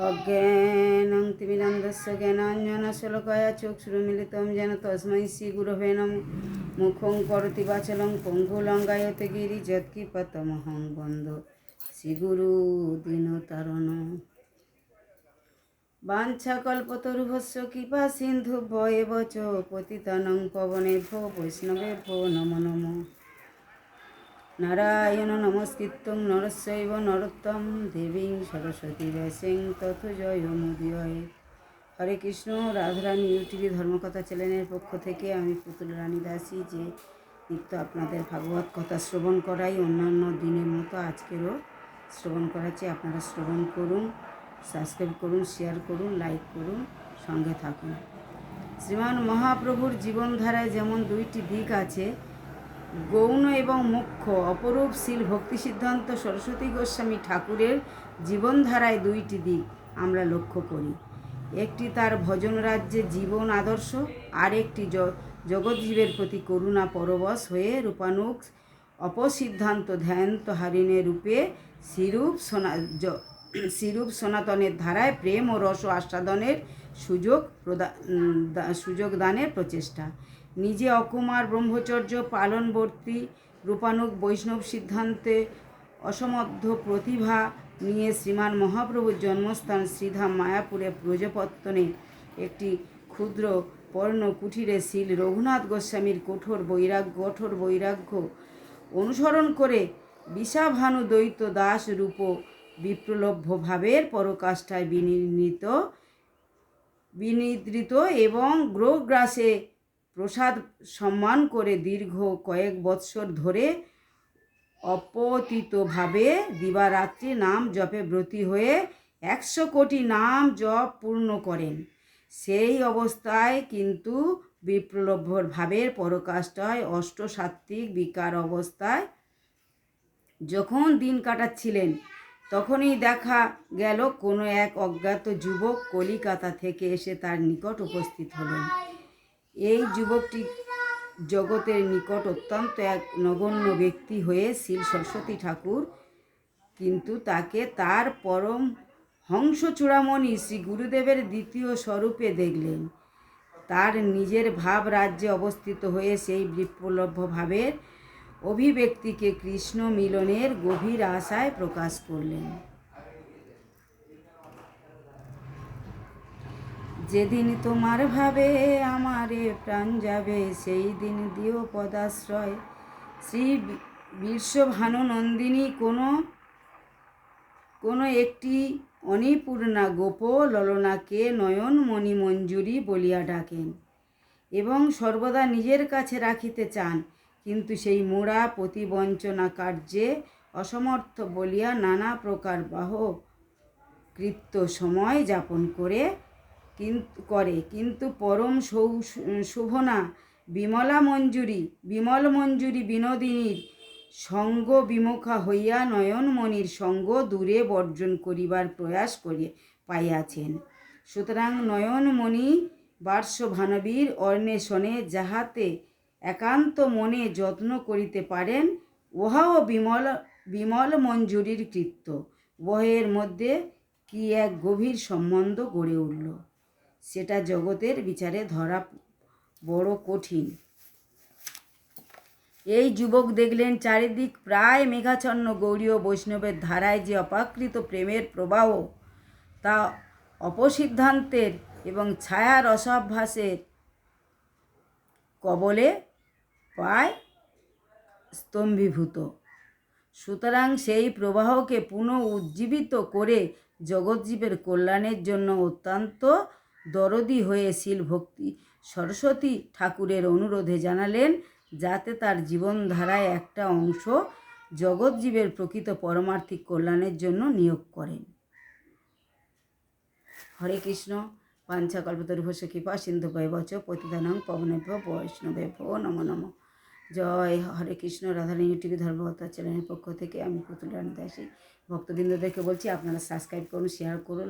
অজ্ঞানং তিমিরান্ধস্য জ্ঞানাঞ্জনশলাকয়া চক্ষুরুন্মিলিतं येन তস্मै শ্রীগুরবে নমঃ। মুখং করোতি বাচালং পঙ্গুলঙ্ঘায়তে গিরি যৎকৃপাতমহং বন্দে শ্রীগুরু দীনতারিণম। বাঞ্ছাকল্পতরুভ্যশ্চ কৃপা সিন্ধুভ্য এব চ পতিতানাং পাবনেভ্যো বৈষ্ণবেভ্যো নমো নমঃ। নারায়ণ নমস্কৃত্যং নরস্যৈব নরোত্তমং দেবীং সরস্বতী ব্যাসং ততো জয়মুদীরয়ে। হরে কৃষ্ণ। রাধারানী ইউটিউব ধর্মকথা চ্যানেলের পক্ষ থেকে আমি পুতুল রানী দাসী, যে নিত্য আপনাদের ভাগবত কথা শ্রবণ করাই, অন্যান্য দিনের মতো আজকেরও শ্রবণ করাচ্ছি। আপনারা শ্রবণ করুন, সাবস্ক্রাইব করুন, শেয়ার করুন, লাইক করুন, সঙ্গে থাকুন। শ্রীমান মহাপ্রভুর জীবনধারায় যেমন দুইটি দিক আছে, গৌণ এবং মুখ্য, অপরূপ শীল ভক্তি সিদ্ধান্ত সরস্বতী গোস্বামী ঠাকুরের জীবনধারায় দুইটি দিক আমরা লক্ষ্য করি। একটি তার ভজন রাজ্যে জীবন আদর্শ, আর একটি জগৎজীবের প্রতি করুণা পরবশ হয়ে রূপানুগ অপসিদ্ধান্ত ধ্যান্ত হারিণী রূপে শ্রীরূপ সনাতনের ধারায় প্রেম ও রস আস্বাদনের সুযোগ দানের প্রচেষ্টা। নিজে অকুমার ব্রহ্মচর্য পালনবর্তী রূপানুগ বৈষ্ণব সিদ্ধান্তে অসমর্থ প্রতিভা নিয়ে শ্রীমান মহাপ্রভুর জন্মস্থান শ্রীধাম মায়াপুরে ব্রজপত্তনে একটি ক্ষুদ্র পর্ণ কুঠিরে শ্রী রঘুনাথ গোস্বামীর কঠোর বৈরাগ্য অনুসরণ করে বিষাভানু দ্বৈত দাস রূপ বিপ্রলভ্য ভাবের পরকাষ্ঠায় বিনিদ্রিত এবং গ্রহগ্রাসে প্রসাদ সম্মান করে দীর্ঘ কয়েক বৎসর ধরে অপতিতভাবে দিবারাত্রি নাম জপে ব্রতী হয়ে 100 কোটি নাম জপ পূর্ণ করেন। সেই অবস্থায় কিন্তু বিপ্রলভ্য ভাবের পরকাষ্ঠায় অষ্টসাত্ত্বিক বিকার অবস্থায় যখন দিন কাটাচ্ছিলেন, তখনই দেখা গেল কোনো এক অজ্ঞাত যুবক কলিকাতা থেকে এসে তার নিকট উপস্থিত হলেন। এই যুবকটি জগতের নিকট অত্যন্ত এক নগণ্য ব্যক্তি হয়ে শ্রী সরস্বতী ঠাকুর কিন্তু তাকে তার পরম হংস চূড়ামণি শ্রী গুরুদেবের দ্বিতীয় স্বরূপে দেখলেন। তার নিজের ভাব রাজ্যে অবস্থিত হয়ে সেই বিপ্রলভ্য ভাবের অভিব্যক্তিকে কৃষ্ণ মিলনের গভীর আশায় প্রকাশ করলেন। যেদিন তোমার ভাবে আমারে প্রাণ যাবে, সেই দিন দিও পদাশ্রয়। শ্রী বীরভানু নন্দিনী কোনো একটি অনিপূর্ণা গোপ ললনাকে নয়নমণি মঞ্জুরি বলিয়া ডাকেন এবং সর্বদা নিজের কাছে রাখিতে চান, কিন্তু সেই মোড়া প্রতিবঞ্চনা কার্যে অসমর্থ বলিয়া নানা প্রকার কৃত্য সময় যাপন করে কিন্তু পরম শোভনা বিমল মঞ্জুরি বিনোদিনীর সঙ্গ বিমুখা হইয়া নয়নমণির সঙ্গ দূরে বর্জন করিবার প্রয়াস পাইয়াছেন। সুতরাং নয়নমণি বার্ষভানবীর অন্বেষণে যাহাতে একান্ত মনে যত্ন করিতে পারেন, উহাও বিমল মঞ্জুরির কৃত্য। উভয়ের মধ্যে কি এক গভীর সম্বন্ধ গড়ে উঠল, সেটা জগতের বিচারে ধরা বড় কঠিন। এই যুবক দেখলেন চারিদিক প্রায় মেঘাচ্ছন্ন গৌড়ীয় বৈষ্ণবের ধারায় যে অপ্রাকৃত প্রেমের প্রবাহ, তা অপসিদ্ধান্তের এবং ছায়া রসাভ্যাসের কবলে প্রায় স্তম্ভীভূত। সুতরাং সেই প্রবাহকে পুনঃ উজ্জীবিত করে জগৎজীবের কল্যাণের জন্য অত্যন্ত দরদী হয়ে শীল ভক্তি সরস্বতী ঠাকুরের অনুরোধে জানালেন, যাতে তার জীবনধারায় একটা অংশ জগৎজীবের প্রকৃত পারমার্থিক কল্যাণের জন্য নিয়োগ করেন। হরে কৃষ্ণ। বাঞ্ছাকল্পতরুভ্যশ্চ কৃপা সিন্ধুভ্যেব চ পতিতানাং পাবনেভ্যো বৈষ্ণবেভ্যো নমো নমঃ। জয় হরে কৃষ্ণ। রাধারানী ইউটিউব ধর্মকথা চ্যানেলের পক্ষ থেকে আমি পুতুল রানী দাসী ভক্তবৃন্দদেরকে বলছি, আপনারা সাবস্ক্রাইব করুন, শেয়ার করুন।